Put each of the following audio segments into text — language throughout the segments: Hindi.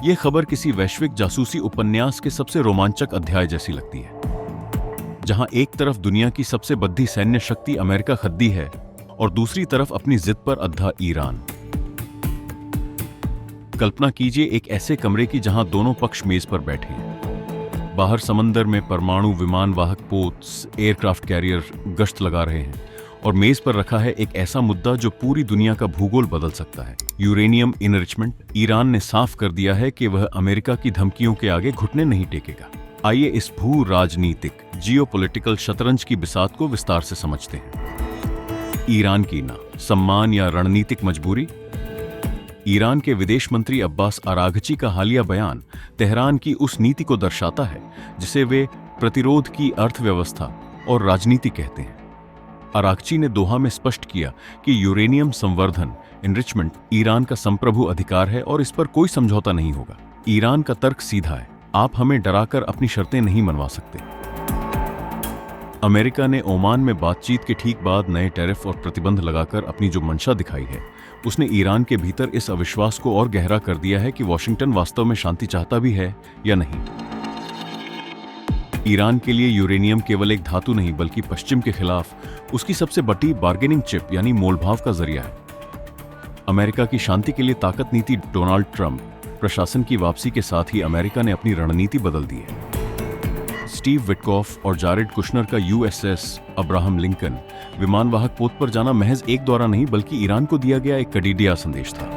ये खबर किसी वैश्विक जासूसी उपन्यास के सबसे रोमांचक अध्याय जैसी लगती है, जहां एक तरफ दुनिया की सबसे बद्धी सैन्य शक्ति अमेरिका खद्दी है और दूसरी तरफ अपनी जिद पर अद्धा ईरान। कल्पना कीजिए एक ऐसे कमरे की जहां दोनों पक्ष मेज पर बैठे हैं। बाहर समंदर में परमाणु विमान वाहक पोत्स, एयरक्राफ्ट कैरियर गश्त लगा रहे हैं और मेज पर रखा है एक ऐसा मुद्दा जो पूरी दुनिया का भूगोल बदल सकता है, यूरेनियम इनरिचमेंट। ईरान ने साफ कर दिया है कि वह अमेरिका की धमकियों के आगे घुटने नहीं टेकेगा। आइए इस भू राजनीतिक जियोपॉलिटिकल शतरंज की बिसात को विस्तार से समझते हैं। ईरान की ना सम्मान या रणनीतिक मजबूरी। ईरान के विदेश मंत्री अब्बास अराघची का हालिया बयान तेहरान की उस नीति को दर्शाता है जिसे वे प्रतिरोध की अर्थव्यवस्था और राजनीति कहते हैं। अराघची ने दोहा में स्पष्ट किया कि यूरेनियम संवर्धन इनरिचमेंट ईरान का संप्रभु अधिकार है और इस पर कोई समझौता नहीं होगा। ईरान का तर्क सीधा है, आप हमें डराकर अपनी शर्तें नहीं मनवा सकते। अमेरिका ने ओमान में बातचीत के ठीक बाद नए टैरिफ और प्रतिबंध लगाकर अपनी जो मंशा दिखाई है, उसने ईरान के भीतर इस अविश्वास को और गहरा कर दिया है कि वॉशिंगटन वास्तव में शांति चाहता भी है या नहीं। ईरान के लिए यूरेनियम केवल एक धातु नहीं बल्कि पश्चिम के खिलाफ उसकी सबसे बड़ी बार्गेनिंग चिप यानी मोलभाव का जरिया है। अमेरिका की शांति के लिए ताकत नीति डोनाल्ड ट्रंप प्रशासन की वापसी के साथ ही अमेरिका ने अपनी रणनीति बदल दी है। स्टीव विटकॉफ और जारेड कुशनर का यूएसएस अब्राहम लिंकन विमानवाहक पोत पर जाना महज एक दौरा नहीं बल्कि ईरान को दिया गया एक कड़ीडिया संदेश था।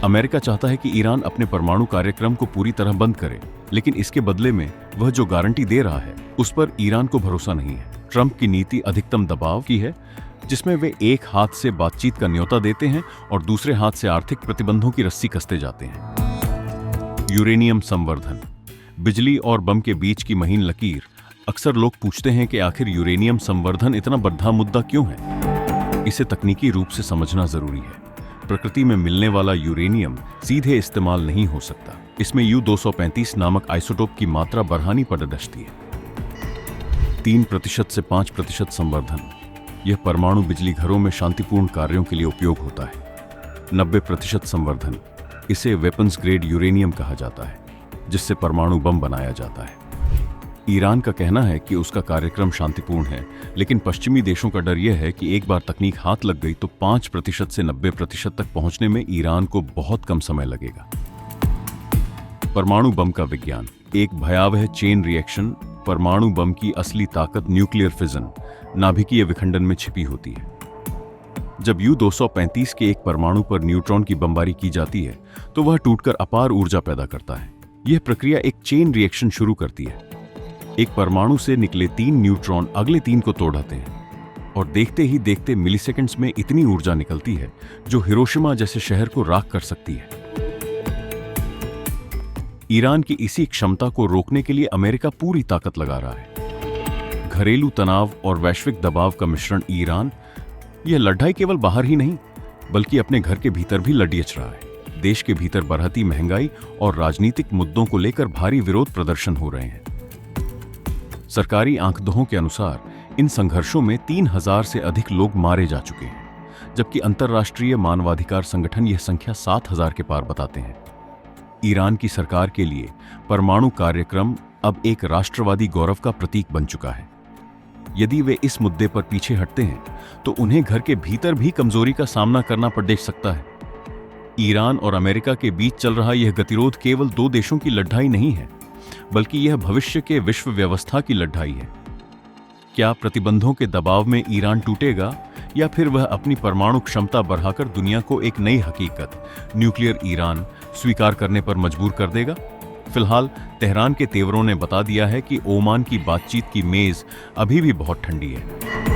अमेरिका चाहता है कि ईरान अपने परमाणु कार्यक्रम को पूरी तरह बंद करे, लेकिन इसके बदले में वह जो गारंटी दे रहा है उस पर ईरान को भरोसा नहीं है। ट्रंप की नीति अधिकतम दबाव की है, जिसमें वे एक हाथ से बातचीत का न्योता देते हैं और दूसरे हाथ से आर्थिक प्रतिबंधों की रस्सी कसते जाते हैं। यूरेनियम संवर्धन, बिजली और बम के बीच की महीन लकीर। अक्सर लोग पूछते हैं कि आखिर यूरेनियम संवर्धन इतना बड़ा मुद्दा क्यों है? इसे तकनीकी रूप से समझना जरूरी है। प्रकृति में मिलने वाला यूरेनियम सीधे इस्तेमाल नहीं हो सकता। इसमें U-235 नामक आइसोटोप की मात्रा बढ़ानी पड़ती है। 3% से 5% संवर्धन। यह परमाणु बिजली घरों में शांतिपूर्ण कार्यों के लिए उपयोग होता है। 90% संवर्धन। इसे वेपन्स ग्रेड यूरेनियम कहा जाता है, जिससे परमाणु बम बनाया जाता है। ईरान का कहना है कि उसका कार्यक्रम शांतिपूर्ण है, लेकिन पश्चिमी देशों का डर यह है कि एक बार तकनीक हाथ लग गई तो 5% से 90% तक पहुंचने में ईरान को बहुत कम समय लगेगा। परमाणु बम का विज्ञान, एक भयावह चेन रिएक्शन। परमाणु बम की असली ताकत न्यूक्लियर फिजन, नाभिकीय विखंडन में छिपी होती है। जब U-235 के एक परमाणु पर न्यूट्रॉन की बमबारी की जाती है तो वह टूटकर अपार ऊर्जा पैदा करता है। यह प्रक्रिया एक चेन रिएक्शन शुरू करती है। एक परमाणु से निकले 3 न्यूट्रॉन अगले 3 को तोड़ते हैं और देखते ही देखते मिलीसेकंड्स में इतनी ऊर्जा निकलती है जो हिरोशिमा जैसे शहर को राख कर सकती है। ईरान की इसी क्षमता को रोकने के लिए अमेरिका पूरी ताकत लगा रहा है। घरेलू तनाव और वैश्विक दबाव का मिश्रण ईरान यह लड़ाई केवल बाहर ही नहीं बल्कि अपने घर के भीतर भी लड़ियच रहा है। देश के भीतर बढ़ती महंगाई और राजनीतिक मुद्दों को लेकर भारी विरोध प्रदर्शन हो रहे हैं। सरकारी आंकड़ों के अनुसार इन संघर्षों में 3000 से अधिक लोग मारे जा चुके हैं, जबकि अंतर्राष्ट्रीय मानवाधिकार संगठन यह संख्या 7000 के पार बताते हैं। ईरान की सरकार के लिए परमाणु कार्यक्रम अब एक राष्ट्रवादी गौरव का प्रतीक बन चुका है। यदि वे इस मुद्दे पर पीछे हटते हैं तो उन्हें घर के भीतर भी कमजोरी का सामना करना पड़ सकता है। ईरान और अमेरिका के बीच चल रहा यह गतिरोध केवल 2 देशों की लड़ाई नहीं है, बल्कि यह भविष्य के विश्व व्यवस्था की लड़ाई है। क्या प्रतिबंधों के दबाव में ईरान टूटेगा या फिर वह अपनी परमाणु क्षमता बढ़ाकर दुनिया को एक नई हकीकत, न्यूक्लियर ईरान, स्वीकार करने पर मजबूर कर देगा? फिलहाल तेहरान के तेवरों ने बता दिया है कि ओमान की बातचीत की मेज अभी भी बहुत ठंडी है।